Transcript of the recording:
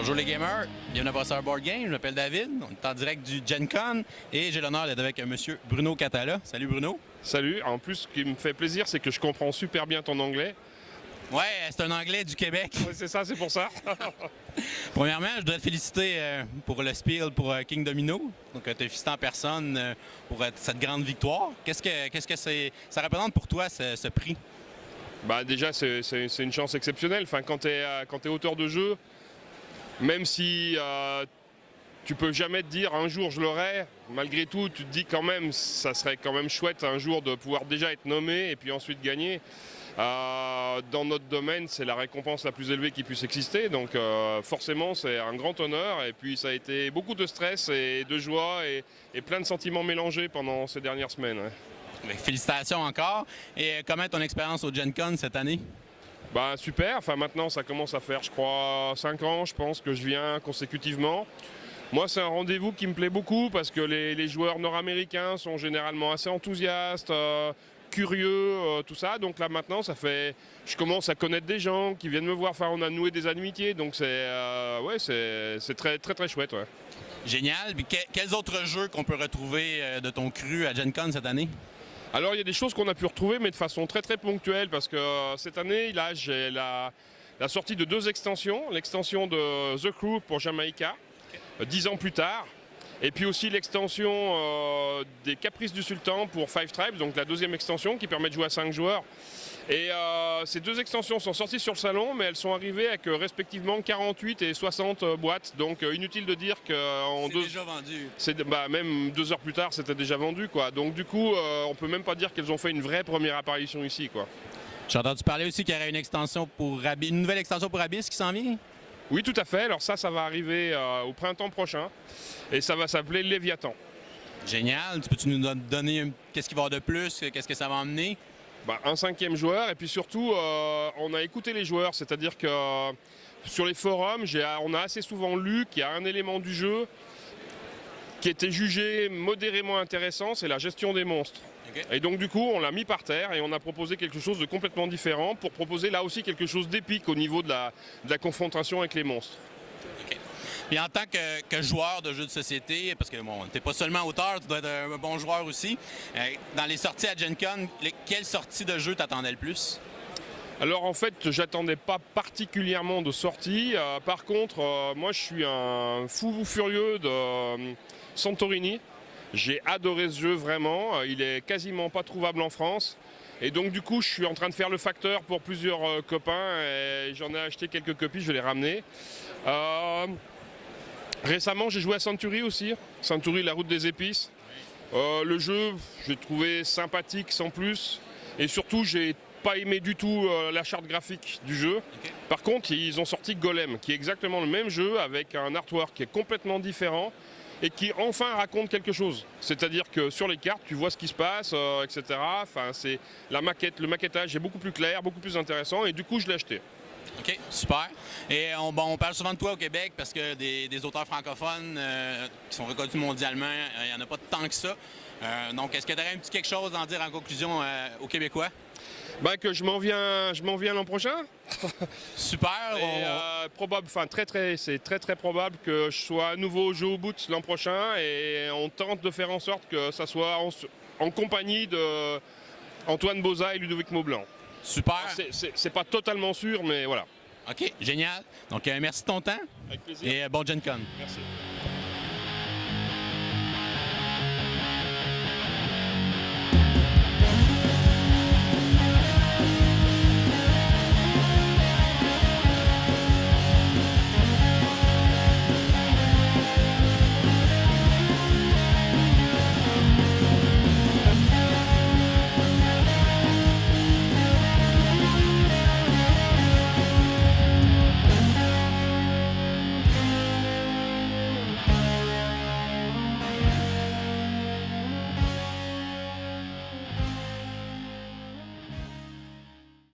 Bonjour les gamers, bienvenue à Brasseur Board Game, je m'appelle David, on est en direct du Gen Con et j'ai l'honneur d'être avec monsieur Bruno Catala. Salut Bruno. Salut, en plus ce qui me fait plaisir c'est que je comprends super bien ton anglais. Ouais, c'est un anglais du Québec. Ouais, c'est ça, c'est pour ça. Premièrement, je dois te féliciter pour le spiel pour King Domino. Donc, te féliciter en personne pour cette grande victoire. Qu'est-ce que ça représente pour toi, ce prix? Bah, déjà, c'est une chance exceptionnelle. Enfin, quand tu es auteur de jeu, même si tu peux jamais te dire un jour je l'aurai, malgré tout, tu te dis quand même, ça serait quand même chouette un jour de pouvoir déjà être nommé et puis ensuite gagner. Dans notre domaine, c'est la récompense la plus élevée qui puisse exister, donc forcément c'est un grand honneur et puis ça a été beaucoup de stress et de joie et plein de sentiments mélangés pendant ces dernières semaines. Ouais. Félicitations encore. Et comment est ton expérience au Gen Con cette année? Bah super, enfin maintenant ça commence à faire je crois 5 ans je pense que je viens consécutivement. Moi c'est un rendez-vous qui me plaît beaucoup parce que les joueurs nord-américains sont généralement assez enthousiastes, curieux, tout ça. Donc là maintenant, je commence à connaître des gens qui viennent me voir. Enfin, on a noué des amitiés, donc c'est très très très chouette. Ouais. Génial. Puis quels autres jeux qu'on peut retrouver de ton cru à Gen Con cette année? Alors il y a des choses qu'on a pu retrouver, mais de façon très très ponctuelle, parce que cette année, là, j'ai la sortie de 2 extensions. L'extension de The Crew pour Jamaïca, 10 ans plus tard. Et puis aussi l'extension des Caprices du Sultan pour Five Tribes, donc la 2e extension qui permet de jouer à 5 joueurs. Et ces 2 extensions sont sorties sur le salon, mais elles sont arrivées avec respectivement 48 et 60 boîtes. Donc inutile de dire qu'en déjà vendu. Même 2 heures plus tard, c'était déjà vendu, quoi. Donc du coup, on peut même pas dire qu'elles ont fait une vraie première apparition ici, quoi. J'ai entendu parler aussi qu'il y aurait une nouvelle extension pour Abyss qui s'en vient. Oui, tout à fait. Alors ça va arriver au printemps prochain et ça va s'appeler Léviathan. Génial. Peux-tu nous donner qu'est-ce qu'il va y avoir de plus? Qu'est-ce que ça va emmener? Un 5e joueur et puis surtout, on a écouté les joueurs. C'est-à-dire que sur les forums, on a assez souvent lu qu'il y a un élément du jeu qui était jugé modérément intéressant, c'est la gestion des monstres. Okay. Et donc du coup, on l'a mis par terre et on a proposé quelque chose de complètement différent pour proposer là aussi quelque chose d'épique au niveau de la confrontation avec les monstres. Okay. Et en tant que joueur de jeux de société, parce que bon, tu n'es pas seulement auteur, tu dois être un bon joueur aussi, dans les sorties à Gen Con, quelle sortie de jeu t'attendais le plus? Alors en fait, j'attendais pas particulièrement de sortie. Par contre, moi je suis un fou furieux de Santorini. J'ai adoré ce jeu vraiment, il est quasiment pas trouvable en France. Et donc du coup, je suis en train de faire le facteur pour plusieurs copains et j'en ai acheté quelques copies, je vais les ramener. Récemment, j'ai joué à Century aussi, Century, la route des épices. Le jeu, j'ai trouvé sympathique sans plus. Et surtout, j'ai pas aimé du tout la charte graphique du jeu. Okay. Par contre, ils ont sorti Golem, qui est exactement le même jeu avec un artwork qui est complètement différent et qui enfin raconte quelque chose. C'est-à-dire que sur les cartes, tu vois ce qui se passe, etc. Enfin, c'est le maquettage est beaucoup plus clair, beaucoup plus intéressant et du coup, je l'ai acheté. OK, super. Et on parle souvent de toi au Québec parce que des auteurs francophones qui sont reconnus mondialement, il n'y en a pas tant que ça. Donc, est-ce que tu aurais un petit quelque chose à en dire en conclusion aux Québécois? Que je m'en viens l'an prochain. Super. C'est très très probable que je sois à nouveau au jeu au bout l'an prochain et on tente de faire en sorte que ça soit en compagnie de Antoine Boza et Ludovic Maublanc. Super. C'est pas totalement sûr, mais voilà. OK, génial. Donc merci de ton temps. Avec plaisir. Et bon Gen Con. Merci.